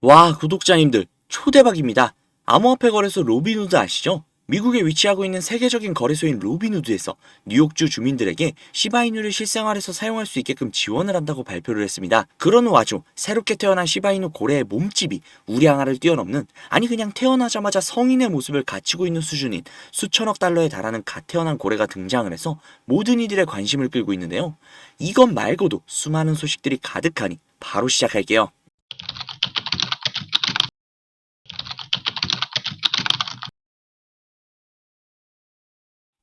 와, 구독자님들, 초대박입니다. 암호화폐 거래소 로빈후드 아시죠? 미국에 위치하고 있는 세계적인 거래소인 로빈후드에서 뉴욕주 주민들에게 시바이누를 실생활에서 사용할 수 있게끔 지원을 한다고 발표를 했습니다. 그런 후 아주 새롭게 태어난 시바이누 고래의 몸집이 우리 항아를 뛰어넘는, 아니 그냥 태어나자마자 성인의 모습을 갖추고 있는 수준인 수천억 달러에 달하는 갓 태어난 고래가 등장을 해서 모든 이들의 관심을 끌고 있는데요. 이것 말고도 수많은 소식들이 가득하니 바로 시작할게요.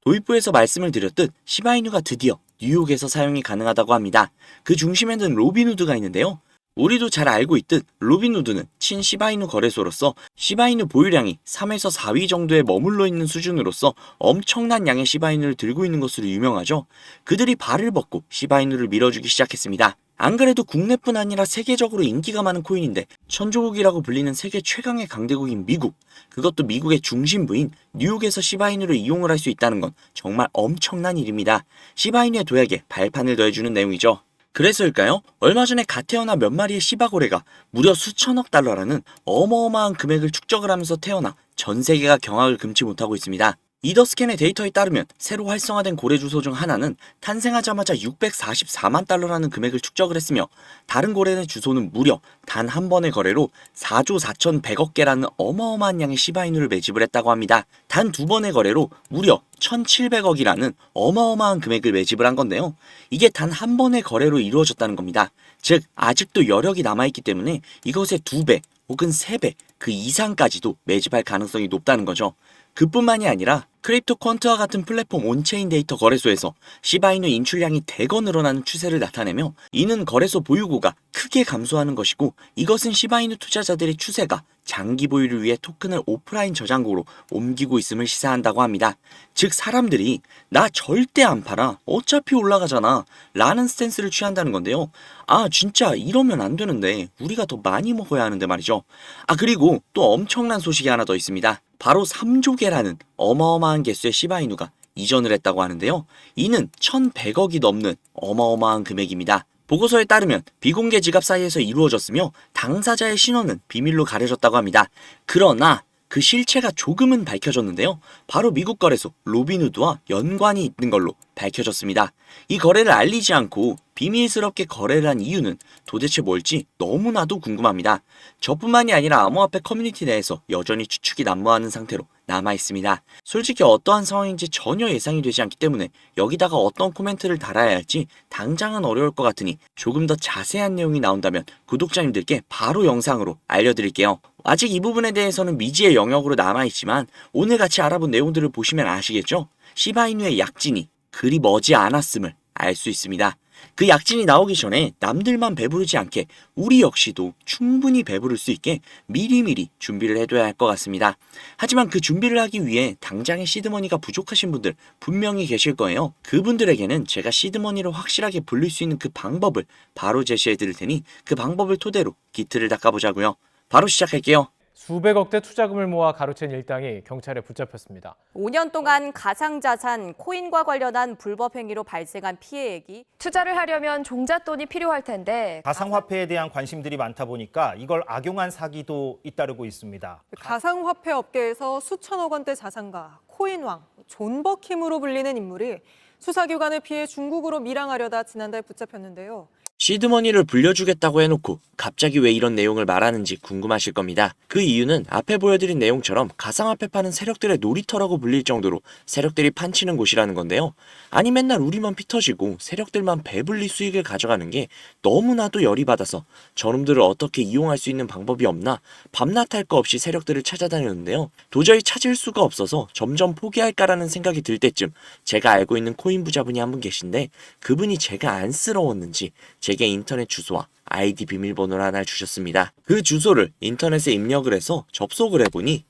도입부에서 말씀을 드렸듯 시바이누가 드디어 뉴욕에서 사용이 가능하다고 합니다. 그 중심에는 로빈후드가 있는데요. 우리도 잘 알고 있듯 로빈후드는 친시바이누 거래소로서 시바이누 보유량이 3에서 4위 정도에 머물러 있는 수준으로서 엄청난 양의 시바이누를 들고 있는 것으로 유명하죠. 그들이 발을 벗고 시바이누를 밀어주기 시작했습니다. 안 그래도 국내뿐 아니라 세계적으로 인기가 많은 코인인데 천조국이라고 불리는 세계 최강의 강대국인 미국, 그것도 미국의 중심부인 뉴욕에서 시바이누를 이용을 할 수 있다는 건 정말 엄청난 일입니다. 시바이누의 도약에 발판을 더해주는 내용이죠. 그래서일까요? 얼마 전에 갓 태어난 몇 마리의 시바고래가 무려 수천억 달러라는 어마어마한 금액을 축적을 하면서 태어나 전 세계가 경악을 금치 못하고 있습니다. 이더스캔의 데이터에 따르면 새로 활성화된 고래 주소 중 하나는 탄생하자마자 644만 달러라는 금액을 축적을 했으며, 다른 고래의 주소는 무려 단 한 번의 거래로 4조 4,100억 개라는 어마어마한 양의 시바이누를 매집을 했다고 합니다. 단 두 번의 거래로 무려 1,700억이라는 어마어마한 금액을 매집을 한 건데요. 이게 단 한 번의 거래로 이루어졌다는 겁니다. 즉 아직도 여력이 남아있기 때문에 이것의 2배 혹은 3배 그 이상까지도 매집할 가능성이 높다는 거죠. 그뿐만이 아니라 크립토 퀀트와 같은 플랫폼 온체인 데이터 거래소에서 시바이누 인출량이 대거 늘어나는 추세를 나타내며, 이는 거래소 보유고가 크게 감소하는 것이고, 이것은 시바이누 투자자들의 추세가 장기 보유를 위해 토큰을 오프라인 저장고로 옮기고 있음을 시사한다고 합니다. 즉 사람들이 나 절대 안 팔아, 어차피 올라가잖아 라는 스탠스를 취한다는 건데요. 아 진짜 이러면 안 되는데, 우리가 더 많이 먹어야 하는데 말이죠. 아 그리고 또 엄청난 소식이 하나 더 있습니다. 바로 3조 개라는 어마어마한 개수의 시바이누가 이전을 했다고 하는데요. 이는 1,100억이 넘는 어마어마한 금액입니다. 보고서에 따르면 비공개 지갑 사이에서 이루어졌으며 당사자의 신원은 비밀로 가려졌다고 합니다. 그러나 그 실체가 조금은 밝혀졌는데요. 바로 미국 거래소 로빈후드와 연관이 있는 걸로 밝혀졌습니다. 이 거래를 알리지 않고 비밀스럽게 거래를 한 이유는 도대체 뭘지 너무나도 궁금합니다. 저뿐만이 아니라 암호화폐 커뮤니티 내에서 여전히 추측이 난무하는 상태로 남아있습니다. 솔직히 어떠한 상황인지 전혀 예상이 되지 않기 때문에 여기다가 어떤 코멘트를 달아야 할지 당장은 어려울 것 같으니, 조금 더 자세한 내용이 나온다면 구독자님들께 바로 영상으로 알려드릴게요. 아직 이 부분에 대해서는 미지의 영역으로 남아있지만 오늘 같이 알아본 내용들을 보시면 아시겠죠? 시바이누의 약진이 그리 머지 않았음을 알 수 있습니다. 그 약진이 나오기 전에 남들만 배부르지 않게 우리 역시도 충분히 배부를 수 있게 미리미리 준비를 해둬야 할 것 같습니다. 하지만 그 준비를 하기 위해 당장의 시드머니가 부족하신 분들 분명히 계실 거예요. 그분들에게는 제가 시드머니를 확실하게 불릴 수 있는 그 방법을 바로 제시해 드릴 테니 그 방법을 토대로 기틀을 닦아보자고요. 바로 시작할게요. 수백억대 투자금을 모아 가로챈 일당이 경찰에 붙잡혔습니다. 5년 동안 가상자산, 코인과 관련한 불법 행위로 발생한 피해액이 투자를 하려면 종잣돈이 필요할 텐데 가상화폐에 대한 관심들이 많다 보니까 이걸 악용한 사기도 잇따르고 있습니다. 가상화폐 업계에서 수천억 원대 자산가, 코인왕, 존버킴으로 불리는 인물이 수사기관을 피해 중국으로 밀항하려다 지난달 붙잡혔는데요. 시드머니를 불려주겠다고 해놓고 갑자기 왜 이런 내용을 말하는지 궁금하실 겁니다. 그 이유는 앞에 보여드린 내용처럼 가상화폐 파는 세력들의 놀이터라고 불릴 정도로 세력들이 판치는 곳이라는 건데요. 아니 맨날 우리만 피 터지고 세력들만 배불리 수익을 가져가는 게 너무나도 열이 받아서 저놈들을 어떻게 이용할 수 있는 방법이 없나 밤낮 할 거 없이 세력들을 찾아다녔는데요. 도저히 찾을 수가 없어서 점점 포기할까라는 생각이 들 때쯤 제가 알고 있는 코인 부자분이 한 분 계신데, 그분이 제가 안쓰러웠는지 제게 인터넷 주소와 아이디 비밀번호를 하나 주셨습니다. 그 주소를 인터넷에 입력을 해서 접속을 해보니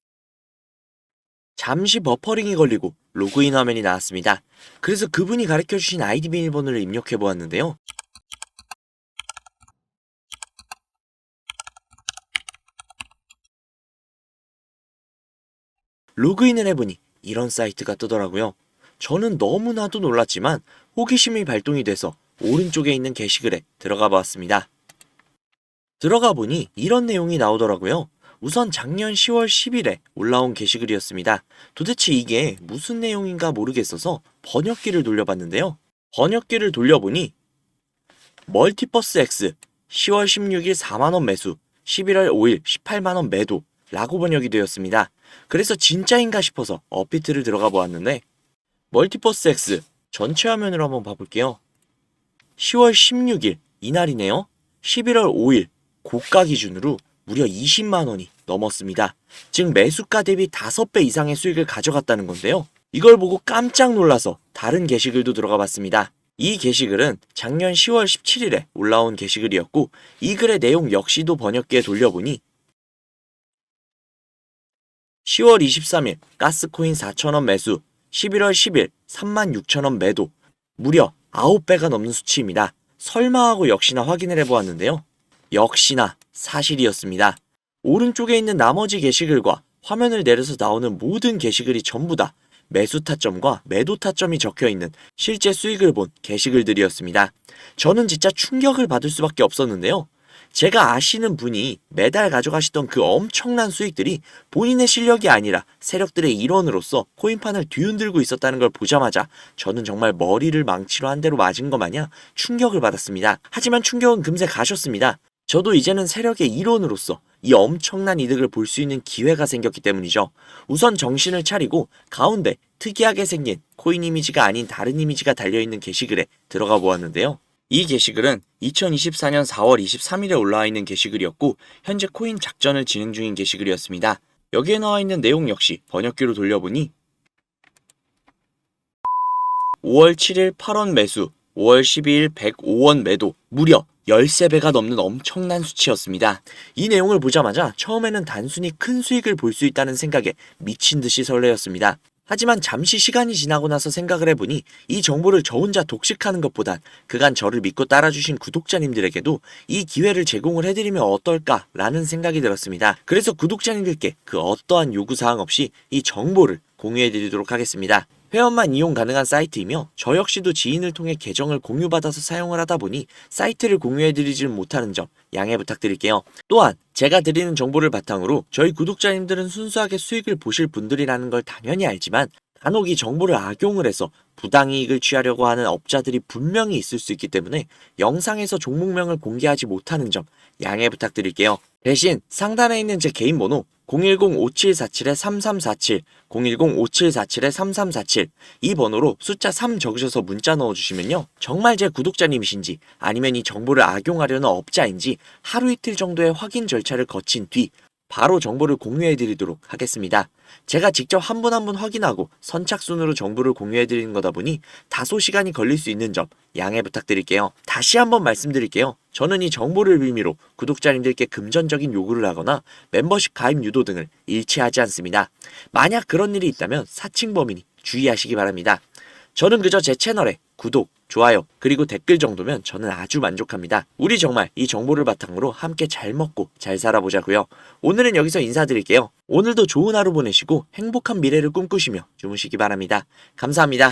잠시 버퍼링이 걸리고 로그인 화면이 나왔습니다. 그래서 그분이 가르쳐주신 아이디 비밀번호를 입력해 보았는데요. 로그인을 해보니 이런 사이트가 뜨더라고요. 저는 너무나도 놀랐지만 호기심이 발동이 돼서 오른쪽에 있는 게시글에 들어가 보았습니다. 들어가 보니 이런 내용이 나오더라고요. 우선 작년 10월 10일에 올라온 게시글이었습니다. 도대체 이게 무슨 내용인가 모르겠어서 번역기를 돌려봤는데요. 번역기를 돌려보니 멀티버스 X 10월 16일 4만원 매수, 11월 5일 18만원 매도 라고 번역이 되었습니다. 그래서 진짜인가 싶어서 업비트를 들어가 보았는데 멀티버스 X 전체 화면으로 한번 봐볼게요. 10월 16일 이날이네요. 11월 5일 고가 기준으로 무려 20만원이 넘었습니다. 즉 매수가 대비 5배 이상의 수익을 가져갔다는 건데요. 이걸 보고 깜짝 놀라서 다른 게시글도 들어가 봤습니다. 이 게시글은 작년 10월 17일에 올라온 게시글이었고 이 글의 내용 역시도 번역기에 돌려보니 10월 23일 가스코인 4,000원 매수, 11월 10일 36,000원 매도, 무려 9배가 넘는 수치입니다. 설마 하고 역시나 확인을 해보았는데요. 역시나 사실이었습니다. 오른쪽에 있는 나머지 게시글과 화면을 내려서 나오는 모든 게시글이 전부 다 매수 타점과 매도 타점이 적혀있는 실제 수익을 본 게시글들이었습니다. 저는 진짜 충격을 받을 수밖에 없었는데요. 제가 아시는 분이 매달 가져가시던 그 엄청난 수익들이 본인의 실력이 아니라 세력들의 일원으로서 코인판을 뒤흔들고 있었다는 걸 보자마자 저는 정말 머리를 망치로 한 대로 맞은 것 마냥 충격을 받았습니다. 하지만 충격은 금세 가셨습니다. 저도 이제는 세력의 일원으로서 이 엄청난 이득을 볼 수 있는 기회가 생겼기 때문이죠. 우선 정신을 차리고 가운데 특이하게 생긴 코인 이미지가 아닌 다른 이미지가 달려있는 게시글에 들어가 보았는데요. 이 게시글은 2024년 4월 23일에 올라와 있는 게시글이었고 현재 코인 작전을 진행 중인 게시글이었습니다. 여기에 나와 있는 내용 역시 번역기로 돌려보니 5월 7일 8원 매수, 5월 12일 105원 매도, 무려 13배가 넘는 엄청난 수치였습니다. 이 내용을 보자마자 처음에는 단순히 큰 수익을 볼 수 있다는 생각에 미친 듯이 설레었습니다. 하지만 잠시 시간이 지나고 나서 생각을 해보니 이 정보를 저 혼자 독식하는 것보단 그간 저를 믿고 따라주신 구독자님들에게도 이 기회를 제공을 해드리면 어떨까라는 생각이 들었습니다. 그래서 구독자님들께 그 어떠한 요구사항 없이 이 정보를 공유해드리도록 하겠습니다. 회원만 이용 가능한 사이트이며 저 역시도 지인을 통해 계정을 공유받아서 사용을 하다 보니 사이트를 공유해드리지 못하는 점 양해 부탁드릴게요. 또한 제가 드리는 정보를 바탕으로 저희 구독자님들은 순수하게 수익을 보실 분들이라는 걸 당연히 알지만 간혹 이 정보를 악용을 해서 부당이익을 취하려고 하는 업자들이 분명히 있을 수 있기 때문에 영상에서 종목명을 공개하지 못하는 점 양해 부탁드릴게요. 대신 상단에 있는 제 개인 번호 010-5747-3347, 010-5747-3347 이 번호로 숫자 3 적으셔서 문자 넣어주시면요. 정말 제 구독자님이신지 아니면 이 정보를 악용하려는 업자인지 하루 이틀 정도의 확인 절차를 거친 뒤 바로 정보를 공유해드리도록 하겠습니다. 제가 직접 한 분 한 분 확인하고 선착순으로 정보를 공유해드리는 거다 보니 다소 시간이 걸릴 수 있는 점 양해 부탁드릴게요. 다시 한번 말씀드릴게요. 저는 이 정보를 빌미로 구독자님들께 금전적인 요구를 하거나 멤버십 가입 유도 등을 일치하지 않습니다. 만약 그런 일이 있다면 사칭 범인이 주의하시기 바랍니다. 저는 그저 제 채널에 구독, 좋아요, 그리고 댓글 정도면 저는 아주 만족합니다. 우리 정말 이 정보를 바탕으로 함께 잘 먹고 잘 살아보자고요. 오늘은 여기서 인사드릴게요. 오늘도 좋은 하루 보내시고 행복한 미래를 꿈꾸시며 주무시기 바랍니다. 감사합니다.